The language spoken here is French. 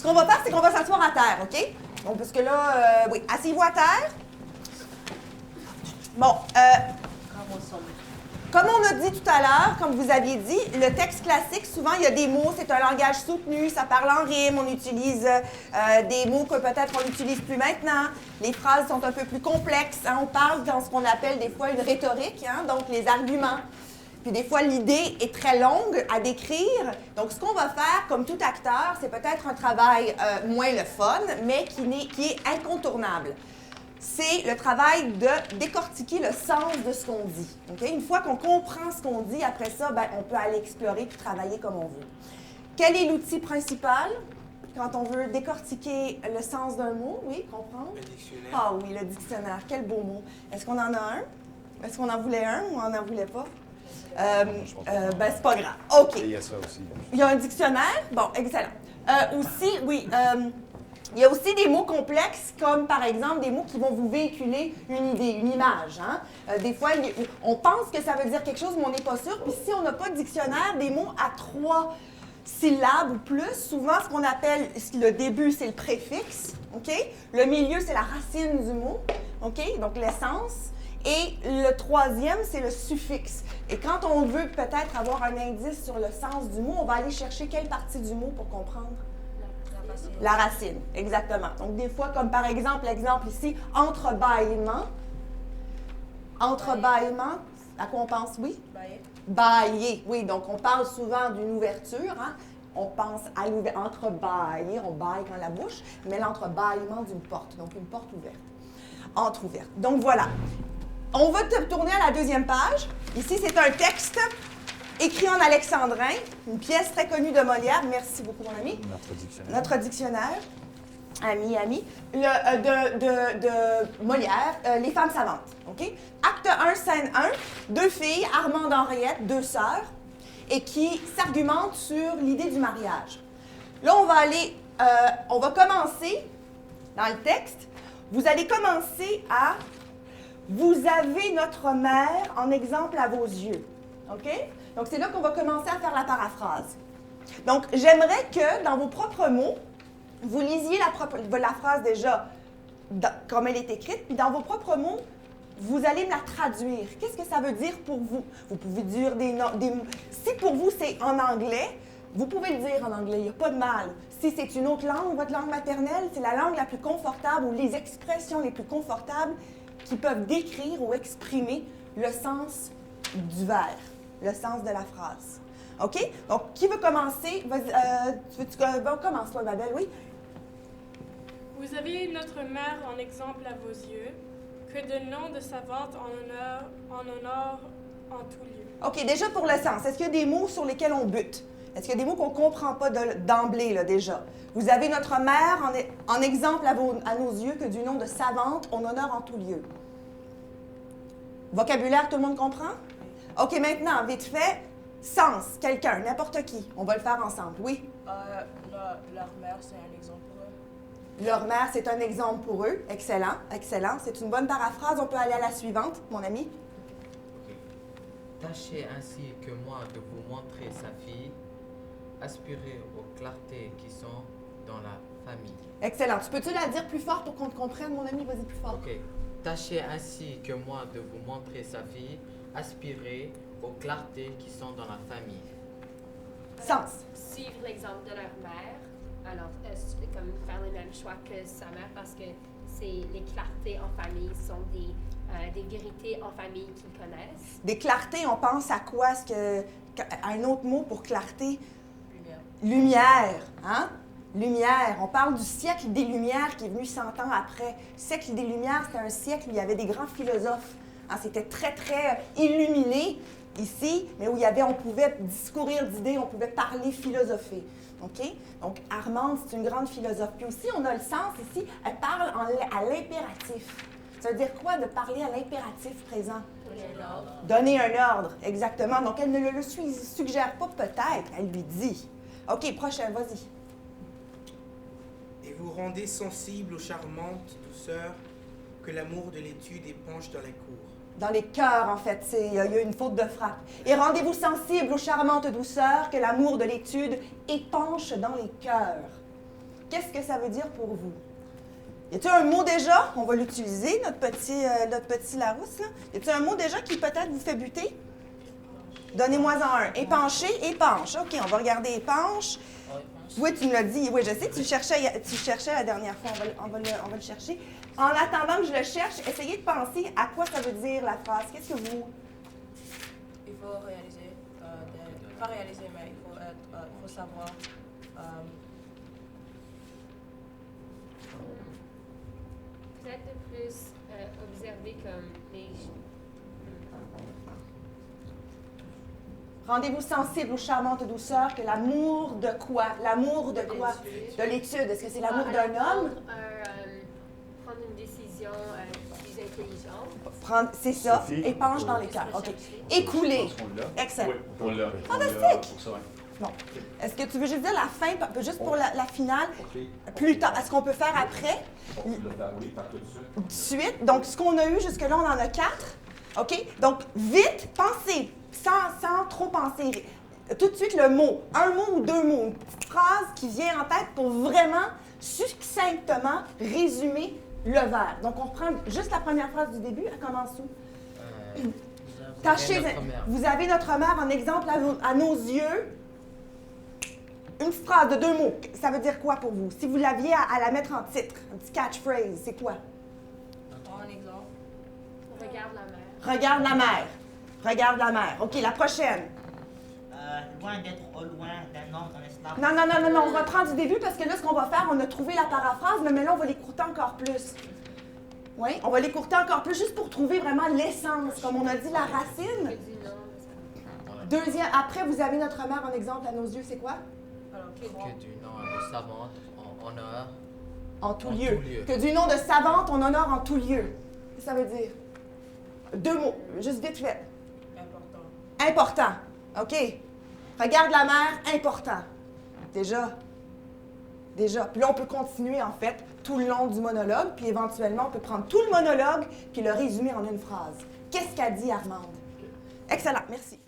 Ce qu'on va faire, c'est qu'on va s'asseoir à terre, OK? Donc, parce que là, oui, asseyez-vous à terre. Bon, comme on a dit tout à l'heure, comme vous aviez dit, le texte classique, souvent, il y a des mots, c'est un langage soutenu, ça parle en rime, on utilise des mots que peut-être on n'utilise plus maintenant. Les phrases sont un peu plus complexes, hein, on parle dans ce qu'on appelle des fois une rhétorique, hein, donc les arguments. Puis des fois, l'idée est très longue à décrire. Donc, ce qu'on va faire, comme tout acteur, c'est peut-être un travail moins le fun, mais qui est incontournable. C'est le travail de décortiquer le sens de ce qu'on dit. Okay? Une fois qu'on comprend ce qu'on dit, après ça, ben, on peut aller explorer puis travailler comme on veut. Quel est l'outil principal quand on veut décortiquer le sens d'un mot? Oui, comprendre? Le dictionnaire. Ah oui, le dictionnaire. Quel beau mot. Est-ce qu'on en a un? Est-ce qu'on en voulait un ou on n'en voulait pas? Ben, c'est pas grave. OK. Et il y a ça aussi. Il y a un dictionnaire? Bon, excellent. Aussi, oui, il y a aussi des mots complexes, comme par exemple des mots qui vont vous véhiculer une idée, une image. Hein? Des fois, on pense que ça veut dire quelque chose, mais on n'est pas sûr. Puis si on n'a pas de dictionnaire, des mots à 3 syllabes ou plus, souvent ce qu'on appelle, le début, c'est le préfixe. OK? Le milieu, c'est la racine du mot. OK? Donc l'essence. Et le troisième, c'est le suffixe. Et quand on veut peut-être avoir un indice sur le sens du mot, on va aller chercher quelle partie du mot pour comprendre? La racine, exactement. Donc, des fois, comme par exemple, l'exemple ici, entrebâillement. Entrebâillement, à quoi on pense, oui? Bailler. Bailler, oui. Donc, on parle souvent d'une ouverture. Hein? On pense à entrebâiller, on baille quand la bouche, mais l'entrebâillement d'une porte, donc une porte ouverte. Entrouverte. Donc, voilà. On va tourner à la deuxième page. Ici, c'est un texte écrit en alexandrin, une pièce très connue de Molière. Merci beaucoup, mon ami. Notre dictionnaire. Ami. De Molière, Les femmes savantes. OK? Acte 1, scène 1. 2 filles, Armande Henriette, 2 sœurs, et qui s'argumentent sur l'idée du mariage. Là, on va commencer dans le texte. Vous allez commencer à... Vous avez notre mère en exemple à vos yeux. OK? Donc, c'est là qu'on va commencer à faire la paraphrase. Donc, j'aimerais que, dans vos propres mots, vous lisiez la phrase déjà comme elle est écrite, puis dans vos propres mots, vous allez me la traduire. Qu'est-ce que ça veut dire pour vous? Vous pouvez dire des mots. Si pour vous, c'est en anglais, vous pouvez le dire en anglais, il n'y a pas de mal. Si c'est une autre langue, votre langue maternelle, c'est la langue la plus confortable ou les expressions les plus confortables qui peuvent décrire ou exprimer le sens du vers, le sens de la phrase. OK? Donc, qui veut commencer? Commence, toi, Babel, oui? Vous avez notre mère en exemple à vos yeux, que de nom de savante en honneur en tout lieu. OK, déjà pour le sens, est-ce qu'il y a des mots sur lesquels on bute? Est-ce qu'il y a des mots qu'on ne comprend pas d'emblée, là, déjà? Vous avez notre mère en exemple à nos yeux que du nom de savante en honneur en tout lieu. Vocabulaire, tout le monde comprend? OK, maintenant, vite fait, sens, quelqu'un, n'importe qui. On va le faire ensemble, oui? Leur mère, c'est un exemple pour eux. Leur mère, c'est un exemple pour eux. Excellent, excellent. C'est une bonne paraphrase. On peut aller à la suivante, mon ami. Okay. Tâchez ainsi que moi de vous montrer sa fille, aspirez aux clartés qui sont dans la famille. Excellent. Tu peux-tu la dire plus fort pour qu'on te comprenne, mon ami? Vas-y plus fort. OK. Tâchez ainsi que moi de vous montrer sa fille, aspirez aux clartés qui sont dans la famille. Sens. Suivre l'exemple de leur mère, alors comme faire le même choix que sa mère parce que les clartés en famille sont des vérités en famille qu'ils connaissent. Des clartés, on pense à quoi? Un autre mot pour clarté? Lumière. Hein? Lumière. On parle du siècle des Lumières qui est venu 100 ans après. Le siècle des Lumières, c'était un siècle où il y avait des grands philosophes. Hein? C'était très, très illuminé ici, mais où on pouvait discourir d'idées, on pouvait parler, philosopher. OK? Donc, Armande, c'est une grande philosophe. Puis aussi, on a le sens ici, elle parle à l'impératif. Ça veut dire quoi de parler à l'impératif présent? Donner un ordre, exactement. Donc, elle ne le suggère pas peut-être, elle lui dit. OK, prochain, vas-y. Et vous rendez sensible aux charmantes douceurs que l'amour de l'étude épanche dans la cour. Dans les cœurs, en fait, il y a une faute de frappe. Et rendez-vous sensible aux charmantes douceurs que l'amour de l'étude épanche dans les cœurs. qu'est-ce que ça veut dire pour vous? Y a-t-il un mot déjà? On va l'utiliser, notre petit Larousse, là. Y a-t-il un mot déjà qui peut-être vous fait buter? Donnez-moi-en un. Épancher, épanche. OK, on va regarder épanche. Oui, tu me l'as dit. Oui, je sais, tu cherchais la dernière fois. On va le chercher. En attendant que je le cherche, essayez de penser à quoi ça veut dire la phrase. Qu'est-ce que vous... Il faut réaliser, pas réaliser, mais il faut savoir. Peut-être de plus observer comme les... Rendez-vous sensible aux charmantes douceurs que l'amour de quoi? L'amour de quoi? De l'étude. Est-ce que c'est l'amour d'un homme? Prendre une décision plus intelligente. C'est ça. Sophie. Épanche dans les cœurs. OK. Écouler. Excellent. Oui, on l'a. Fantastique. Pour ça, ouais. Bon. Est-ce que tu veux juste dire la fin, juste pour la finale? OK. Plus tard. Est-ce qu'on peut faire après? On peut le faire, oui, par tout de suite. Tout de suite. Donc, ce qu'on a eu jusque-là, on en a 4. OK? Donc, vite, pensez, sans trop penser. Tout de suite, le mot. Un mot ou deux mots. Une petite phrase qui vient en tête pour vraiment, succinctement résumer le vers. Donc, on reprend juste la première phrase du début. Elle commence où? Tâchez, vous avez notre mère en exemple à nos yeux. Une phrase de 2 mots, ça veut dire quoi pour vous? Si vous l'aviez à la mettre en titre, un petit catchphrase, c'est quoi? Un exemple. Regarde la mer. Regarde la mer. Regarde la mer. OK, la prochaine. Loin d'être au loin d'un homme en esclave. Non, on reprend du début parce que là, ce qu'on va faire, on a trouvé la paraphrase, mais là, on va l'écourter encore plus. Oui, on va l'écourter encore plus juste pour trouver vraiment l'essence. Comme on a dit, la racine. Que du nom de sa... Deuxième, après, vous avez notre mère en exemple à nos yeux, c'est quoi? Alors, Que du nom de savante en honneur. En tout En lieu. tout lieu. Que du nom de savante, on honore en tout lieu. Qu'est-ce que ça veut dire? 2 mots, juste vite fait. important. Important. OK. Regarde la mer, important. Déjà. Puis là, on peut continuer, en fait, tout le long du monologue, puis éventuellement, on peut prendre tout le monologue, puis le résumer en une phrase. Qu'est-ce qu'a dit Armande? Excellent, merci.